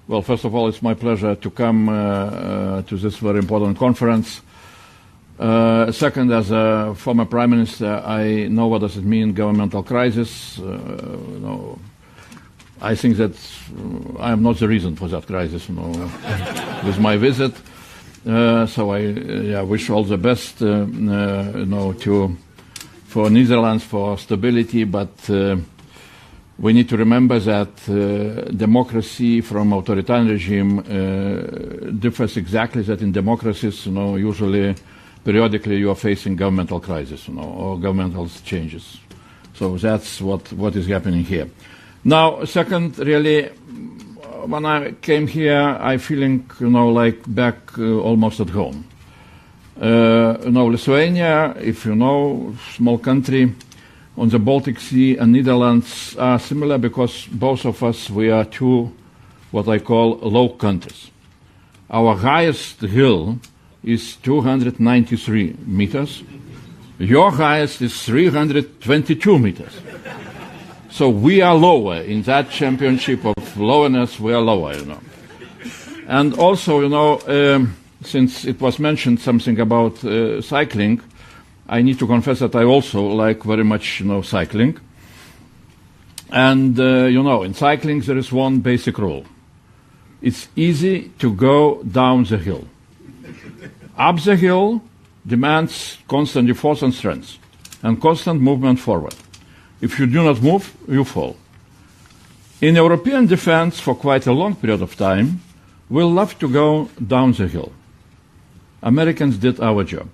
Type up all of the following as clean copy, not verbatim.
Well, first of all, it's my pleasure to come to this very important conference. Second, as a former Prime Minister, I know what does it mean, governmental crisis. I think that I am not the reason for that crisis, with my visit. So I wish all the best, for Netherlands, for stability, but we need to remember that democracy from authoritarian regime differs exactly that in democracies, usually, periodically you are facing governmental crisis, or governmental changes. So that's what is happening here. Now, second, really, when I came here, I feeling, like back almost at home. Lithuania, if you know, small country on the Baltic Sea, and Netherlands are similar because both of us, we are two, what I call low countries. Our highest hill is 293 meters. Your highest is 322 meters. So we are lower in that championship of lowness. We are lower, And also, since it was mentioned something about cycling, I need to confess that I also like very much, cycling. And, in cycling there is one basic rule. It's easy to go down the hill. Up the hill demands constant effort and strength, and constant movement forward. If you do not move, you fall. In European defense, for quite a long period of time, we love to go down the hill. Americans did our job.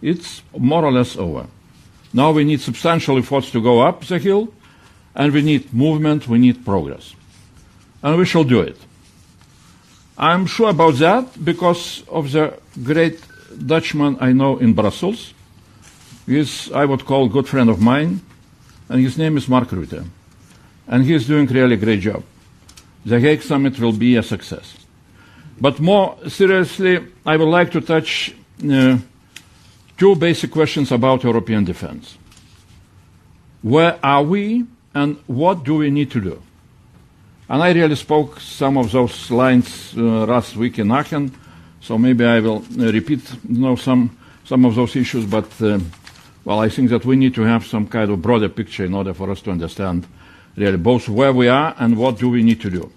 It's more or less over. Now we need substantial efforts to go up the hill, and we need movement, we need progress. And we shall do it. I'm sure about that because of the great Dutchman I know in Brussels. He is, I would call, a good friend of mine, and his name is Mark Rutte. And he is doing really a great job. The Hague Summit will be a success. But more seriously, I would like to touch two basic questions about European defense. Where are we, and what do we need to do? And I really spoke some of those lines last week in Aachen, so maybe I will repeat some of those issues, but I think that we need to have some kind of broader picture in order for us to understand really both where we are and what do we need to do.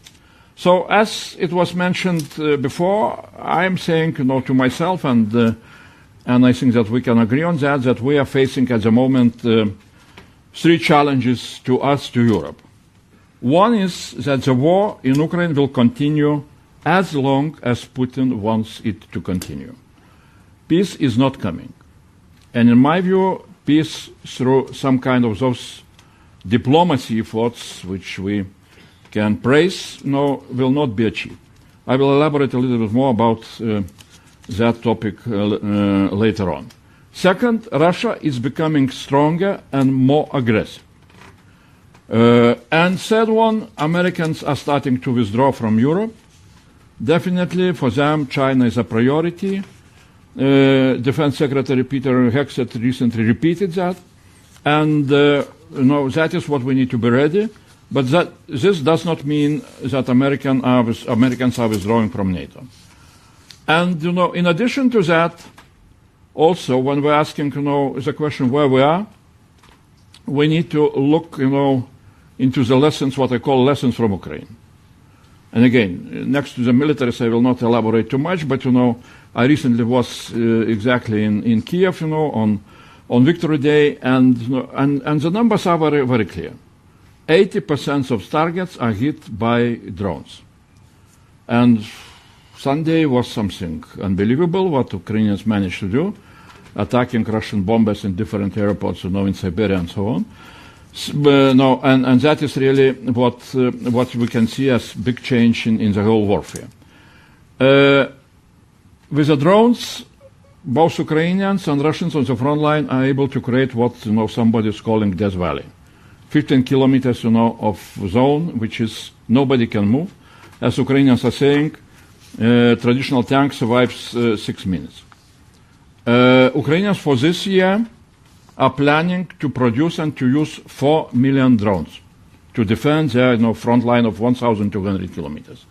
So as it was mentioned before, I am saying to myself, and I think that we can agree on that we are facing at the moment three challenges to us, to Europe. One is that the war in Ukraine will continue as long as Putin wants it to continue. Peace is not coming. And in my view, peace through some kind of those diplomacy efforts, which we can praise, will not be achieved. I will elaborate a little bit more about that topic later on. Second, Russia is becoming stronger and more aggressive. And third one, Americans are starting to withdraw from Europe. Definitely for them, China is a priority. Defense Secretary Peter Hegseth recently repeated that. And that is what we need to be ready. But this does not mean that Americans are withdrawing from NATO. And, in addition to that, also, when we're asking, the question where we are, we need to look, into the lessons, what I call lessons from Ukraine. And again, next to the militaries, I will not elaborate too much, but, I recently was exactly in Kiev, on Victory Day, and the numbers are very, very clear. 80% of targets are hit by drones. And Sunday was something unbelievable what Ukrainians managed to do, attacking Russian bombers in different airports, in Siberia and so on. And that is really what we can see as big change in the whole warfare. With the drones, both Ukrainians and Russians on the front line are able to create what somebody is calling Death Valley. 15 kilometers of zone which is nobody can move. As Ukrainians are saying, traditional tank survives 6 minutes. Ukrainians for this year are planning to produce and to use 4 million drones to defend their front line of 1,200 kilometers.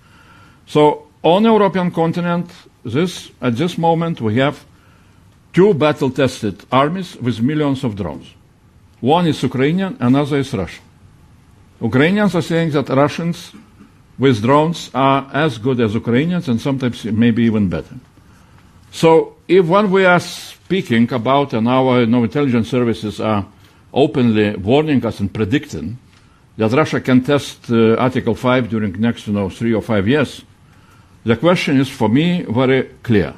So on the European continent, at this moment, we have two battle-tested armies with millions of drones. One is Ukrainian, another is Russian. Ukrainians are saying that Russians with drones are as good as Ukrainians and sometimes maybe even better. So if when we are speaking about, and our intelligence services are openly warning us and predicting that Russia can test Article 5 during next 3 or 5 years, the question is for me very clear.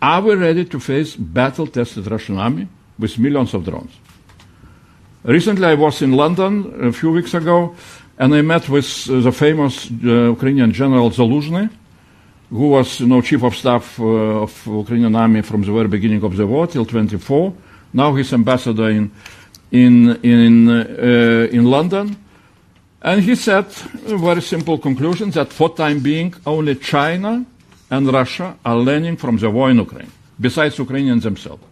Are we ready to face battle-tested Russian army with millions of drones? Recently I was in London a few weeks ago and I met with the famous Ukrainian General Zaluzhny, who was chief of staff of Ukrainian army from the very beginning of the war till 24. Now he's ambassador in London. And he said a very simple conclusion that for time being only China and Russia are learning from the war in Ukraine, besides Ukrainians themselves.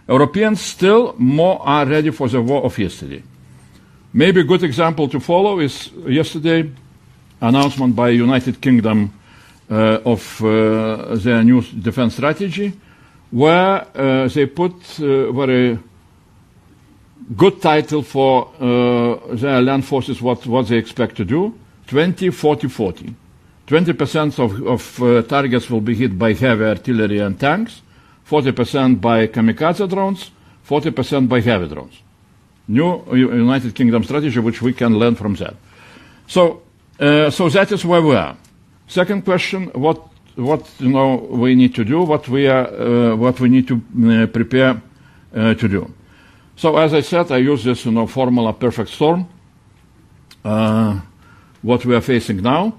Europeans still more are ready for the war of yesterday. Maybe a good example to follow is yesterday announcement by United Kingdom of their new defense strategy, where they put very good title for their land forces, what they expect to do, 20-40-40. 20% of targets will be hit by heavy artillery and tanks, 40% by kamikaze drones, 40% by heavy drones. New United Kingdom strategy, which we can learn from that. So that is where we are. Second question: what we need to do, what we need to prepare to do. So as I said, I use this formula perfect storm. What we are facing now,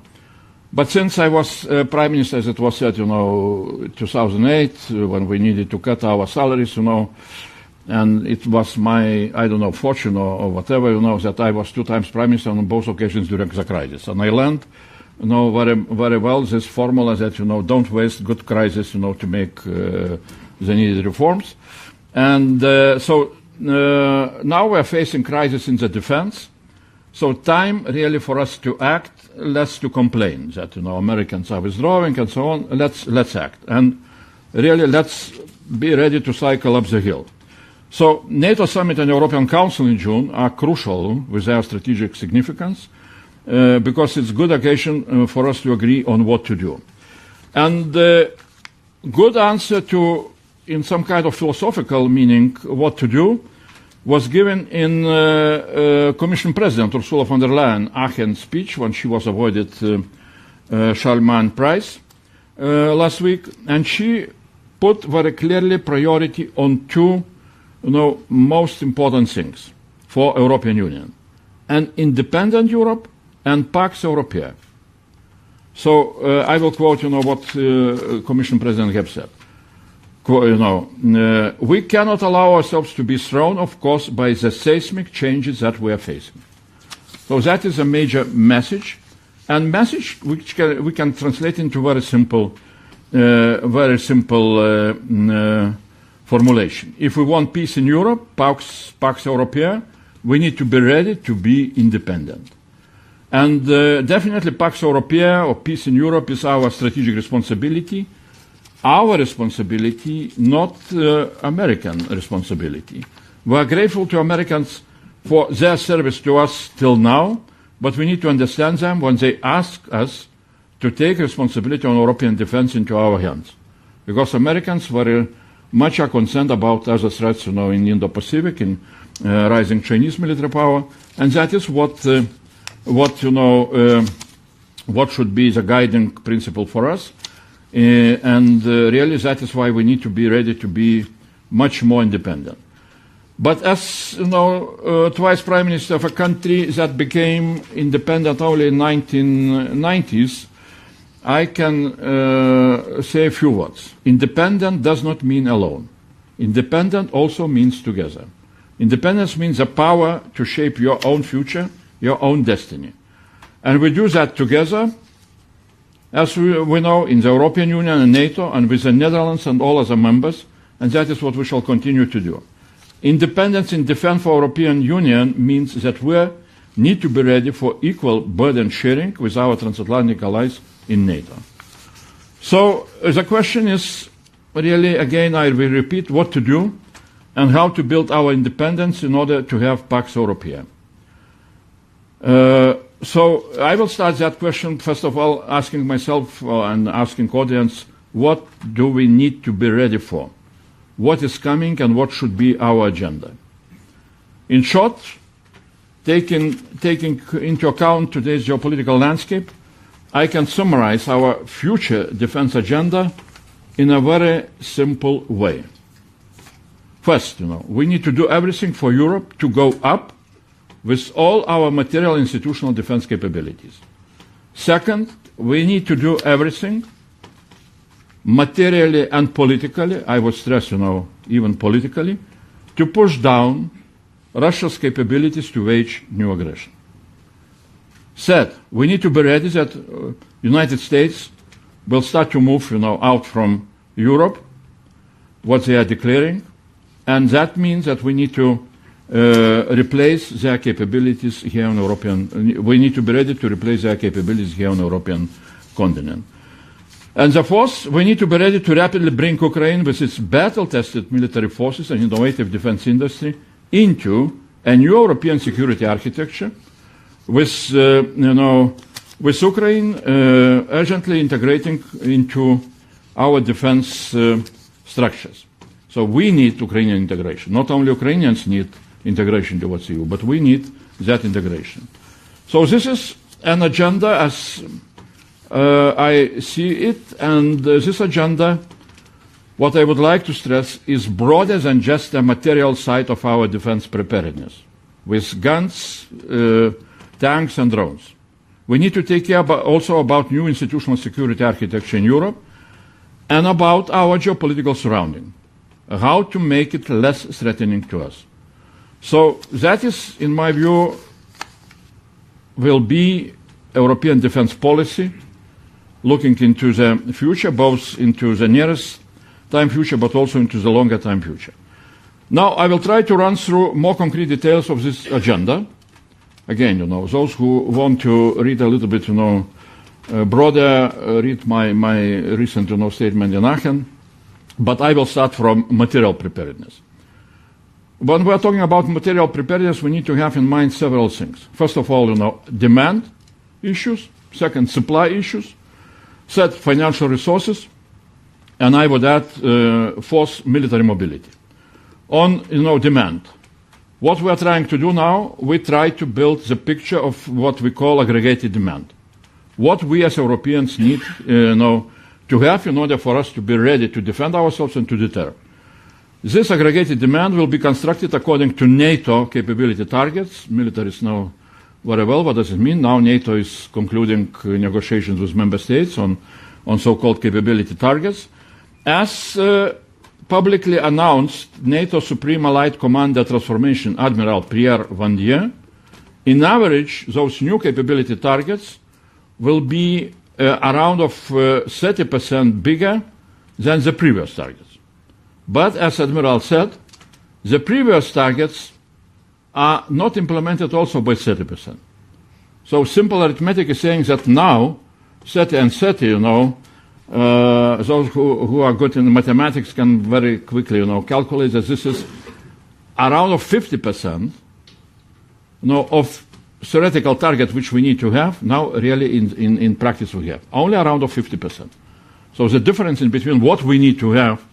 but since I was prime minister, as it was said, 2008 when we needed to cut our salaries, and it was my fortune or whatever, that I was 2 times prime minister on both occasions during the crisis, and I learned. Very, very well this formula that, don't waste good crisis, to make the needed reforms. And so now we're facing crisis in the defense. So time really for us to act, less to complain that, Americans are withdrawing and so on. Let's act. And really let's be ready to cycle up the hill. So NATO summit and European Council in June are crucial with their strategic significance. Because it's a good occasion for us to agree on what to do. And the good answer to, in some kind of philosophical meaning, what to do, was given in Commission President Ursula von der Leyen Aachen speech when she was awarded Charlemagne Prize last week. And she put very clearly priority on 2 most important things for European Union. An independent Europe and Pax Europea. So I will quote, what Commission President have said. We cannot allow ourselves to be thrown off course by the seismic changes that we are facing. So that is a major message, and message which we can translate into very simple formulation. If we want peace in Europe, Pax Europea, we need to be ready to be independent. And definitely Pax Europea, or peace in Europe, is our strategic responsibility. Our responsibility, not American responsibility. We are grateful to Americans for their service to us till now, but we need to understand them when they ask us to take responsibility on European defense into our hands. Because Americans very much are concerned about other threats, in Indo-Pacific, in rising Chinese military power, and that is what should be the guiding principle for us. And really that is why we need to be ready to be much more independent. But as twice prime minister of a country that became independent only in 1990s, I can say a few words. Independent does not mean alone. Independent also means together. Independence means the power to shape your own future, your own destiny. And we do that together, as we know, in the European Union and NATO, and with the Netherlands and all other members, and that is what we shall continue to do. Independence in defense for European Union means that we're need to be ready for equal burden sharing with our transatlantic allies in NATO. So the question is really, again, I will repeat what to do and how to build our independence in order to have Pax Europaea. So I will start that question, first of all, asking myself and asking audience, what do we need to be ready for? What is coming and what should be our agenda? In short, taking into account today's geopolitical landscape, I can summarize our future defense agenda in a very simple way. First, we need to do everything for Europe to go up with all our material institutional defense capabilities. Second, we need to do everything materially and politically, I would stress, even politically, to push down Russia's capabilities to wage new aggression. Third, we need to be ready that United States will start to move, out from Europe, what they are declaring, and that means that we need to replace their capabilities here on European. We need to be ready to replace their capabilities here on the European continent. And the fourth, we need to be ready to rapidly bring Ukraine with its battle-tested military forces and innovative defense industry into a new European security architecture, with Ukraine urgently integrating into our defense structures. So we need Ukrainian integration. Not only Ukrainians need integration towards EU, but we need that integration. So this is an agenda as I see it, and this agenda, what I would like to stress, is broader than just the material side of our defense preparedness, with guns, tanks and drones. We need to take care also about new institutional security architecture in Europe and about our geopolitical surrounding, how to make it less threatening to us. So that is, in my view, will be European defense policy, looking into the future, both into the nearest time future, but also into the longer time future. Now, I will try to run through more concrete details of this agenda. Again, those who want to read a little bit, broader, read my recent, statement in Aachen. But I will start from material preparedness. When we are talking about material preparedness, we need to have in mind several things. First of all, demand issues. Second, supply issues. Third, financial resources. And I would add, fourth, military mobility. On, demand. What we are trying to do now, we try to build the picture of what we call aggregated demand. What we as Europeans need, to have in order for us to be ready to defend ourselves and to deter. This aggregated demand will be constructed according to NATO capability targets. Militaries know very well what does it mean. Now NATO is concluding negotiations with member states on so-called capability targets. As publicly announced, NATO Supreme Allied Commander Transformation Admiral Pierre Vandier, in average, those new capability targets will be around of 30% bigger than the previous targets. But as Admiral said, the previous targets are not implemented also by 30%. So simple arithmetic is saying that now, 30 and 30, those who are good in mathematics can very quickly, calculate that this is around of 50%, of theoretical target which we need to have. Now, really, in practice, we have only around of 50%. So the difference in between what we need to have,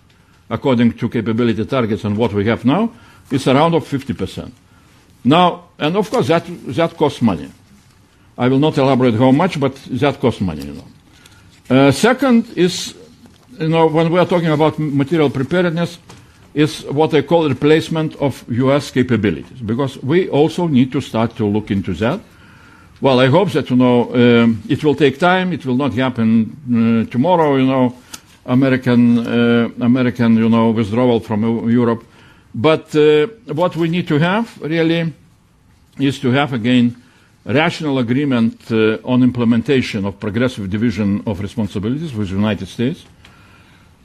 according to capability targets, and what we have now, is around of 50%. Now, and of course, that costs money. I will not elaborate how much, but that costs money. Second is, when we are talking about material preparedness, is what I call replacement of U.S. capabilities, because we also need to start to look into that. Well, I hope that, it will take time. It will not happen tomorrow, American, withdrawal from Europe. But what we need to have, really, is to have, again, rational agreement on implementation of progressive division of responsibilities with the United States.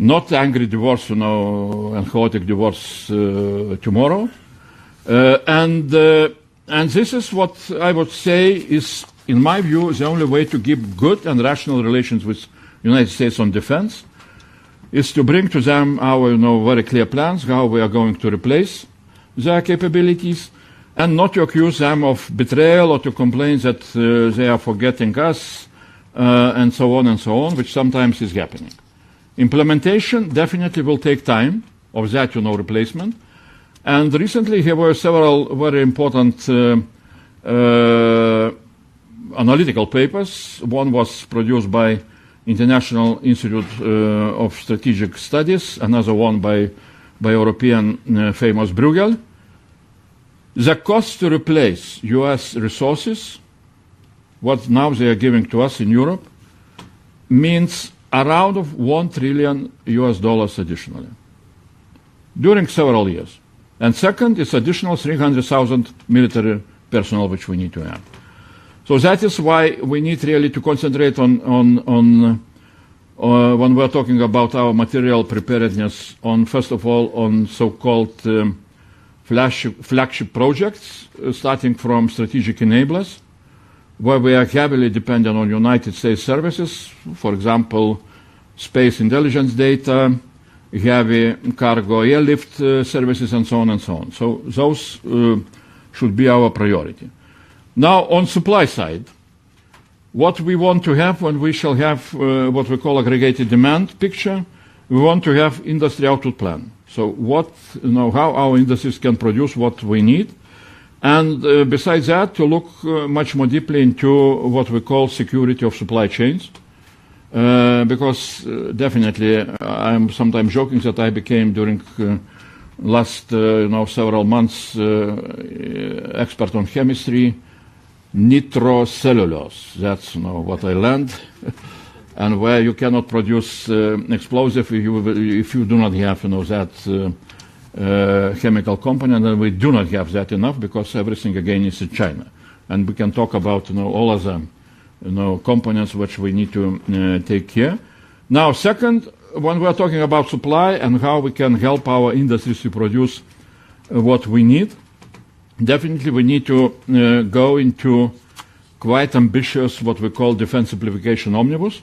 Not angry divorce, and chaotic divorce tomorrow. And And this is what I would say is, in my view, the only way to keep good and rational relations with the United States on defense, is to bring to them our very clear plans, how we are going to replace their capabilities, and not to accuse them of betrayal or to complain that they are forgetting us, and so on, which sometimes is happening. Implementation definitely will take time of that, replacement. And recently there were several very important analytical papers. One was produced by International Institute of Strategic Studies, another one by European famous Bruegel. The cost to replace US resources, what now they are giving to us in Europe, means around $1 trillion additionally during several years. And second, it's additional 300,000 military personnel which we need to have. So that is why we need really to concentrate on when we're talking about our material preparedness, on first of all on so-called flagship projects, starting from strategic enablers, where we are heavily dependent on United States services, for example, space intelligence data, heavy cargo airlift services, and so on and so on. So those should be our priority. Now, on supply side, what we want to have when we shall have what we call aggregated demand picture, we want to have industry output plan. So how our industries can produce what we need. And besides that, to look much more deeply into what we call security of supply chains. Because definitely I'm sometimes joking that I became during last several months expert on chemistry, nitrocellulose. That's what I learned. And where you cannot produce explosive if you do not have that chemical component, and we do not have that enough because everything again is in China. And we can talk about all of them. Components which we need to take care. Now, second, when we are talking about supply and how we can help our industries to produce what we need, definitely we need to go into quite ambitious, what we call defense simplification omnibus.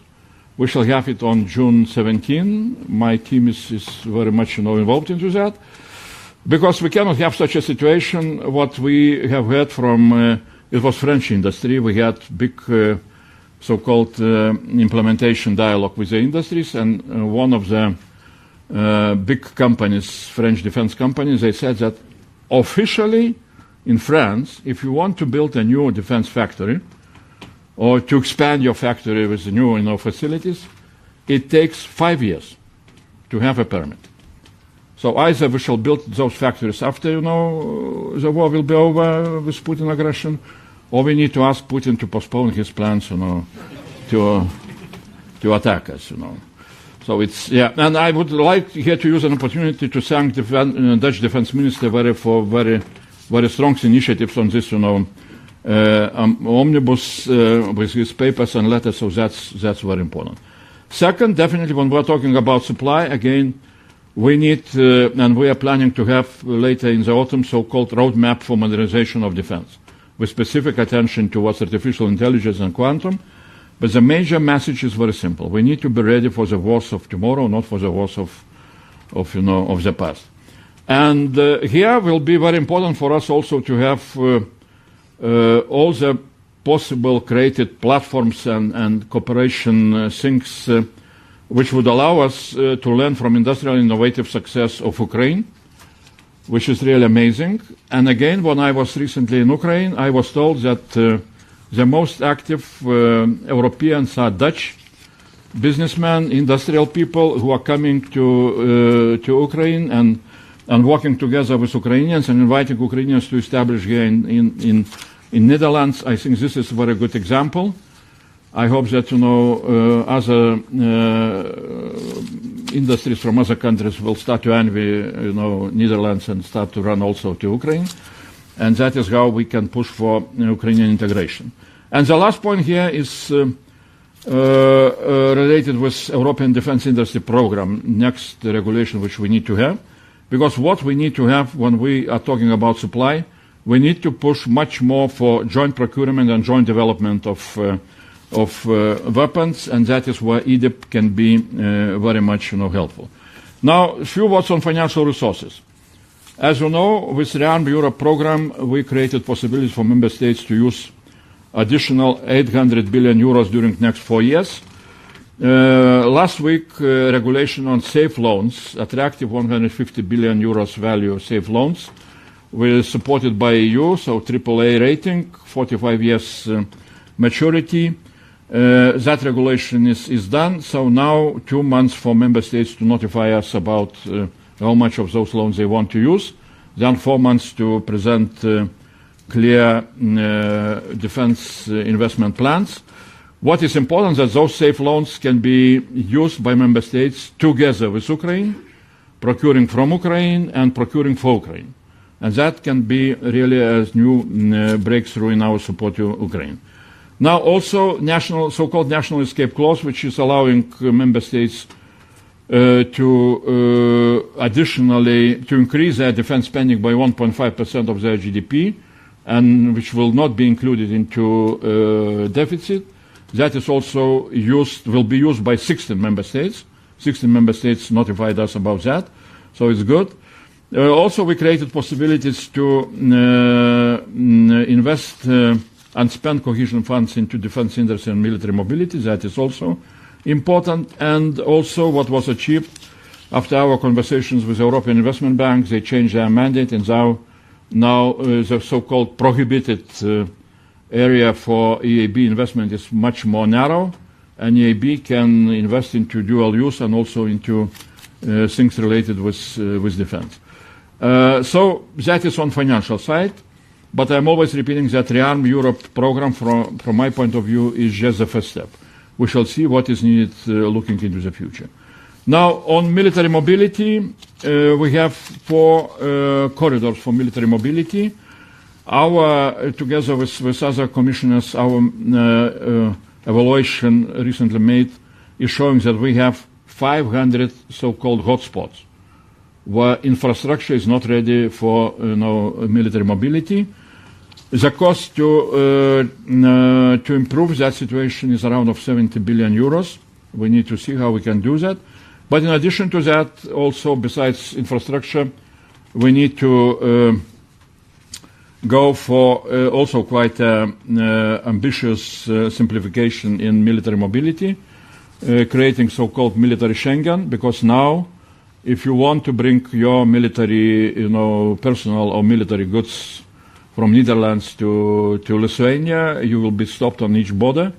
We shall have it on June 17. My team is very much involved into that, because we cannot have such a situation. What we have heard from it was French industry. We had big so-called implementation dialogue with the industries, and one of the big companies, French defense companies, they said that officially in France, if you want to build a new defense factory or to expand your factory with the new facilities, it takes 5 years to have a permit. So either we shall build those factories after, the war will be over with Putin aggression, or we need to ask Putin to postpone his plans, to attack us, So it's, and I would like here to use an opportunity to thank the Dutch Defense Minister for very strong initiatives on this, omnibus with his papers and letters, so that's very important. Second, definitely when we're talking about supply, again, we need, and we are planning to have later in the autumn, so-called roadmap for modernization of defense, with specific attention towards artificial intelligence and quantum. But the major message is very simple. We need to be ready for the wars of tomorrow, not for the wars of the past. And here will be very important for us also to have all the possible created platforms and cooperation things which would allow us to learn from industrial innovative success of Ukraine, which is really amazing. And again, when I was recently in Ukraine, I was told that the most active Europeans are Dutch businessmen, industrial people who are coming to Ukraine and working together with Ukrainians and inviting Ukrainians to establish here in Netherlands. I think this is a very good example. I hope that other industries from other countries will start to envy Netherlands and start to run also to Ukraine, and that is how we can push for Ukrainian integration. And the last point here is related with European Defense Industry Program, next regulation which we need to have, because what we need to have when we are talking about supply, we need to push much more for joint procurement and joint development of weapons, and that is where EDIP can be very much helpful. Now, a few words on financial resources. As you know, with the Rearm Europe program, we created possibilities for member states to use additional 800 billion euros during the next 4 years. Last week, regulation on safe loans, attractive 150 billion euros value of safe loans, were supported by EU, so AAA rating, 45 years maturity. That regulation is done, so now 2 months for member states to notify us about how much of those loans they want to use, then 4 months to present clear defense investment plans. What is important is that those safe loans can be used by member states together with Ukraine, procuring from Ukraine and procuring for Ukraine. And that can be really a new breakthrough in our support to Ukraine. Now also so-called national escape clause, which is allowing member states to additionally to increase their defense spending by 1.5% of their GDP, and which will not be included into deficit. That is also will be used by 16 member states. 16 member states notified us about that, so it's good. Also, we created possibilities to invest and spend cohesion funds into defense industry and military mobility. That is also important. And also what was achieved after our conversations with the European Investment Bank, they changed their mandate, and now the so-called prohibited area for EIB investment is much more narrow, and EIB can invest into dual use and also into things related with defense. So that is on financial side, but I'm always repeating that Rearm Europe program, from my point of view, is just the first step. We shall see what is needed looking into the future. Now, on military mobility, we have 4 corridors for military mobility. Together with other commissioners, our evaluation recently made is showing that we have 500 so-called hotspots where infrastructure is not ready for military mobility. The cost to improve that situation is around of 70 billion euros. We need to see how we can do that. But in addition to that, also besides infrastructure, we need to go for also quite ambitious simplification in military mobility, creating so-called military Schengen, because now if you want to bring your military personnel or military goods from Netherlands to Lithuania, you will be stopped on each border,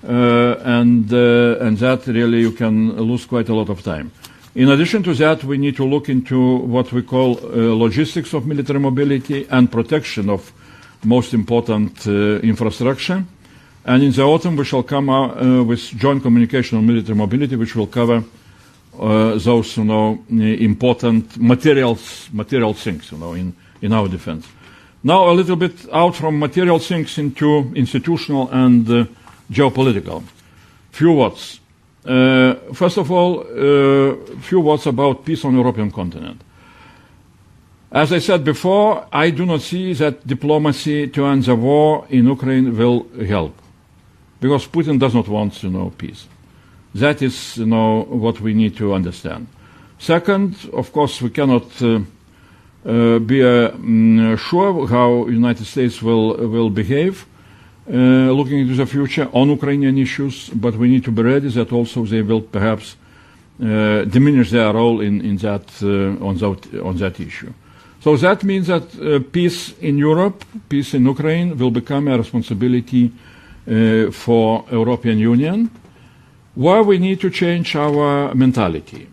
and that really you can lose quite a lot of time. In addition to that, we need to look into what we call logistics of military mobility and protection of most important infrastructure. And in the autumn, we shall come with joint communication on military mobility, which will cover those important material things in our defense. Now a little bit out from material things into institutional and geopolitical. Few words. First of all, few words about peace on the European continent. As I said before, I do not see that diplomacy to end the war in Ukraine will help, because Putin does not want peace. That is what we need to understand. Second, of course, we cannot be sure how the United States will behave looking into the future on Ukrainian issues, but we need to be ready that also they will perhaps diminish their role in that on that issue. So that means that peace in Europe, peace in Ukraine will become a responsibility for European Union, where we need to change our mentality.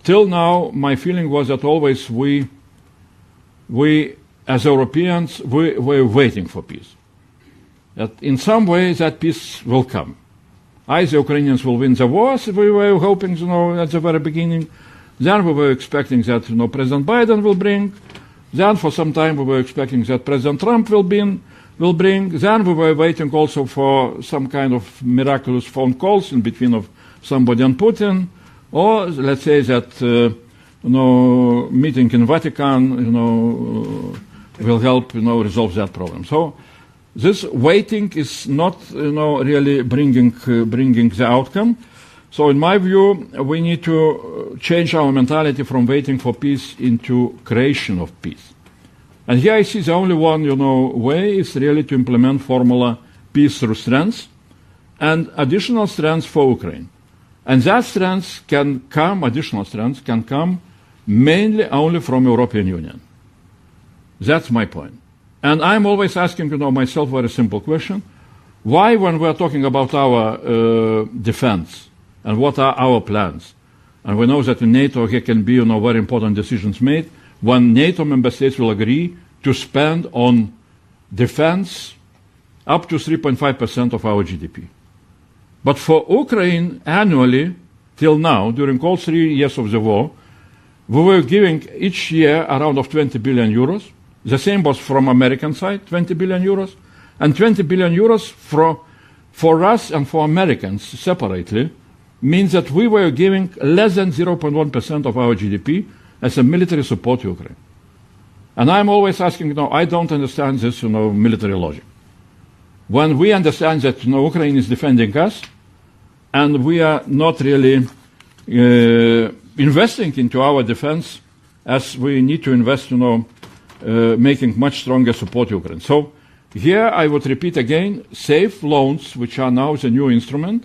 Till now, my feeling was that always we as Europeans, we're waiting for peace. That in some way that peace will come. Either Ukrainians will win the war, as we were hoping, at the very beginning. Then we were expecting that, President Biden will bring. Then for some time we were expecting that President Trump will bring. Then we were waiting also for some kind of miraculous phone calls in between of somebody and Putin. Or let's say that, meeting in Vatican, will help, resolve that problem. So this waiting is not, really bringing the outcome. So in my view, we need to change our mentality from waiting for peace into creation of peace. And here I see the only one, way is really to implement formula peace through strength and additional strength for Ukraine. And that additional strength can come mainly only from European Union. That's my point. And I'm always asking, myself a very simple question. Why, when we're talking about our defense and what are our plans, and we know that in NATO here can be, very important decisions made, when NATO member states will agree to spend on defense up to 3.5% of our GDP. But for Ukraine, annually, till now, during all 3 years of the war, we were giving each year around of 20 billion euros. The same was from American side, 20 billion euros. And 20 billion euros for us and for Americans separately means that we were giving less than 0.1% of our GDP as a military support to Ukraine. And I'm always asking, I don't understand this, military logic. When we understand that, Ukraine is defending us, and we are not really investing into our defense as we need to invest, making much stronger support to Ukraine. So here I would repeat again, safe loans, which are now the new instrument,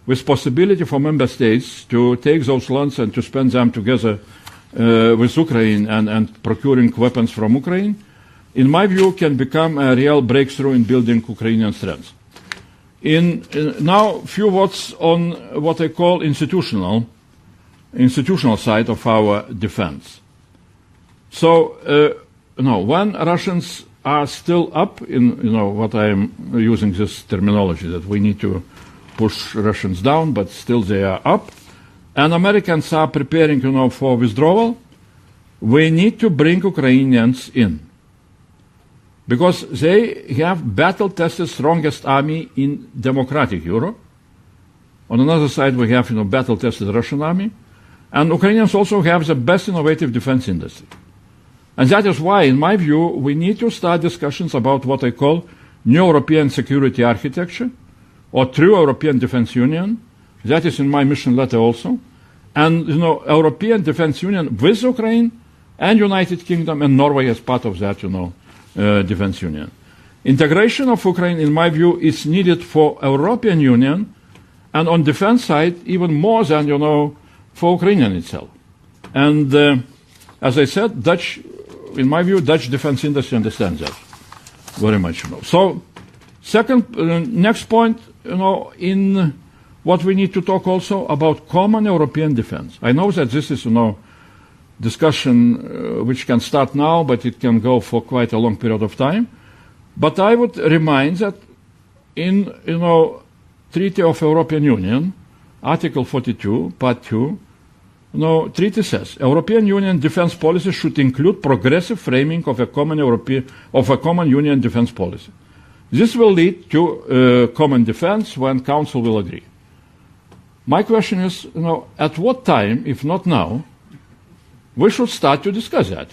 with possibility for member states to take those loans and to spend them together with Ukraine and procuring weapons from Ukraine, in my view, can become a real breakthrough in building Ukrainian strength. Now, a few words on what I call institutional side of our defense. So, when Russians are still up in, what I am using this terminology, that we need to push Russians down, but still they are up, and Americans are preparing, for withdrawal, we need to bring Ukrainians in. Because they have battle-tested strongest army in democratic Europe. On another side, we have, battle-tested Russian army. And Ukrainians also have the best innovative defense industry. And that is why, in my view, we need to start discussions about what I call new European security architecture, or true European Defense Union. That is in my mission letter also. And, European Defense Union with Ukraine and United Kingdom and Norway as part of that, Defense Union. Integration of Ukraine, in my view, is needed for European Union, and on defense side, even more than, for Ukrainian itself. And as I said, in my view, Dutch defense industry understands that very much. So, next point, in what we need to talk also about common European defense. I know that this is, discussion which can start now, but it can go for quite a long period of time. But I would remind that in, Treaty of European Union, Article 42, Part 2, treaty says European Union defense policy should include progressive framing of a common Union defense policy. This will lead to common defense when Council will agree. My question is, at what time, if not now, we should start to discuss that,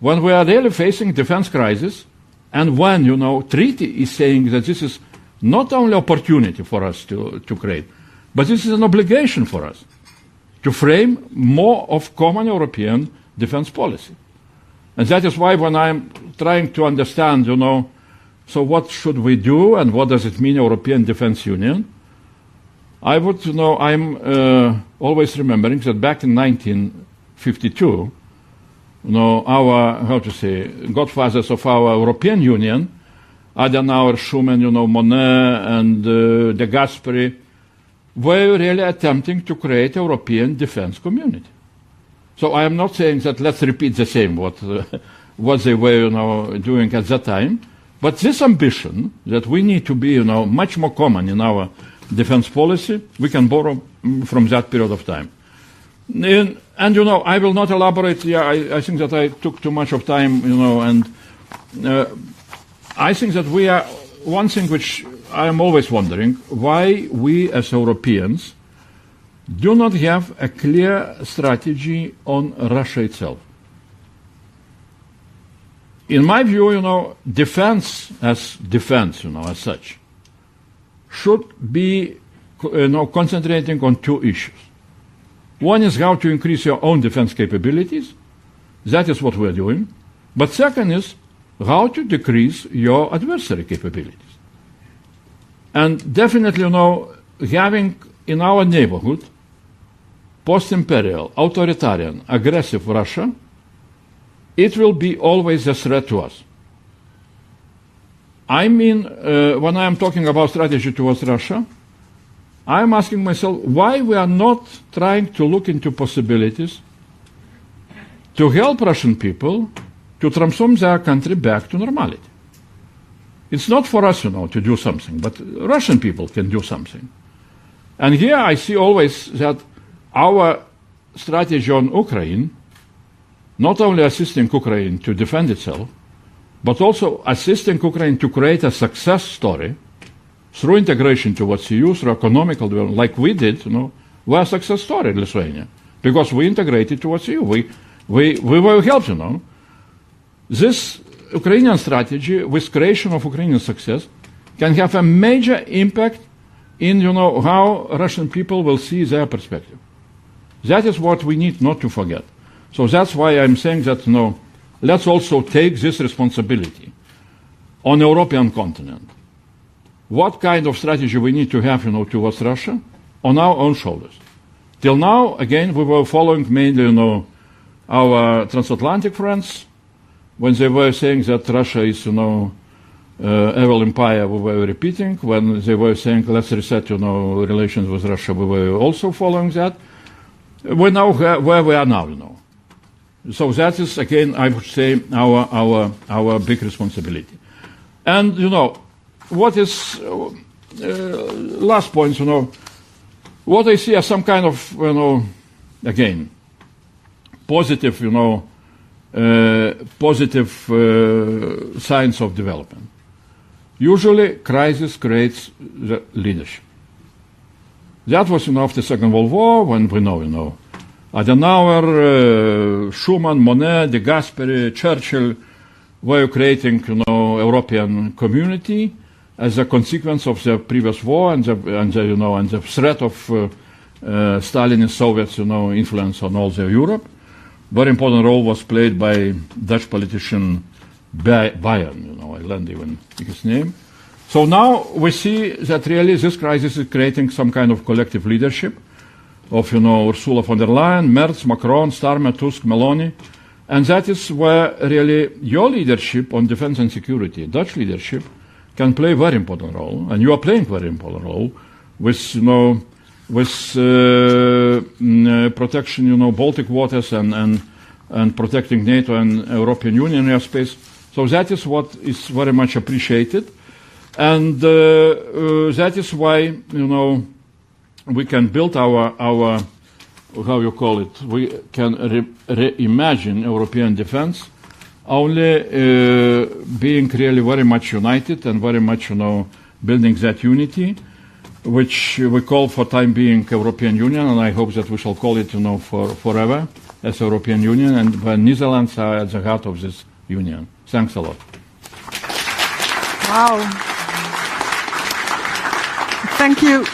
When we are really facing defense crisis, and when, treaty is saying that this is not only opportunity for us to create, but this is an obligation for us to frame more of common European defense policy. And that is why when I'm trying to understand, so what should we do and what does it mean European Defense Union, I would, I'm always remembering that back in 1952, our, godfathers of our European Union, Adenauer, Schuman, Monnet, and de Gasperi, were really attempting to create a European defense community. So I am not saying that let's repeat the same what they were, doing at that time, but this ambition that we need to be, much more common in our defense policy, we can borrow from that period of time. And I will not elaborate. Yeah, I think that I took too much of time, and I think that we are, one thing which I am always wondering, why we as Europeans do not have a clear strategy on Russia itself. in my view, defense as such, should be, concentrating on two issues. One is how to increase your own defense capabilities. That is what we're doing. But second is how to decrease your adversary capabilities. And definitely, having in our neighborhood post-imperial, authoritarian, aggressive Russia, it will be always a threat to us. I mean, when I am talking about strategy towards Russia, I am asking myself why we are not trying to look into possibilities to help Russian people to transform their country back to normality. It's not for us, to do something, but Russian people can do something. And here I see always that our strategy on Ukraine, not only assisting Ukraine to defend itself, but also assisting Ukraine to create a success story through integration towards EU, through economical development, like we did, we're a success story in Lithuania, because we integrated towards EU. We were helped, This Ukrainian strategy, with creation of Ukrainian success, can have a major impact in, how Russian people will see their perspective. That is what we need not to forget. So that's why I'm saying that, let's also take this responsibility on the European continent. What kind of strategy we need to have, towards Russia on our own shoulders. Till now, again, we were following mainly, our transatlantic friends. When they were saying that Russia is, evil empire, we were repeating. When they were saying let's reset, relations with Russia, we were also following that. We know where we are now, So that is, again, I would say, our big responsibility. And, what is, last point, what I see as some kind of, again, positive, positive signs of development. Usually, crisis creates the leadership. That was, after the Second World War, when we know, Adenauer, Schuman, Monnet, De Gasperi, Churchill were creating, European community as a consequence of the previous war and the threat of Stalinist Soviets, influence on all the Europe. Very important role was played by Dutch politician Bayern, I learned even his name. So now we see that really this crisis is creating some kind of collective leadership of, Ursula von der Leyen, Merz, Macron, Starmer, Tusk, Meloni. And that is where really your leadership on defense and security, Dutch leadership, can play a very important role. And you are playing a very important role with, protection, Baltic waters and protecting NATO and European Union airspace. So that is what is very much appreciated. And that is why, we can build our how you call it, we can reimagine European defense only being really very much united and very much, building that unity, which we call for time being European Union, and I hope that we shall call it, for forever as European Union, and the Netherlands are at the heart of this union. Thanks a lot. Wow. Thank you.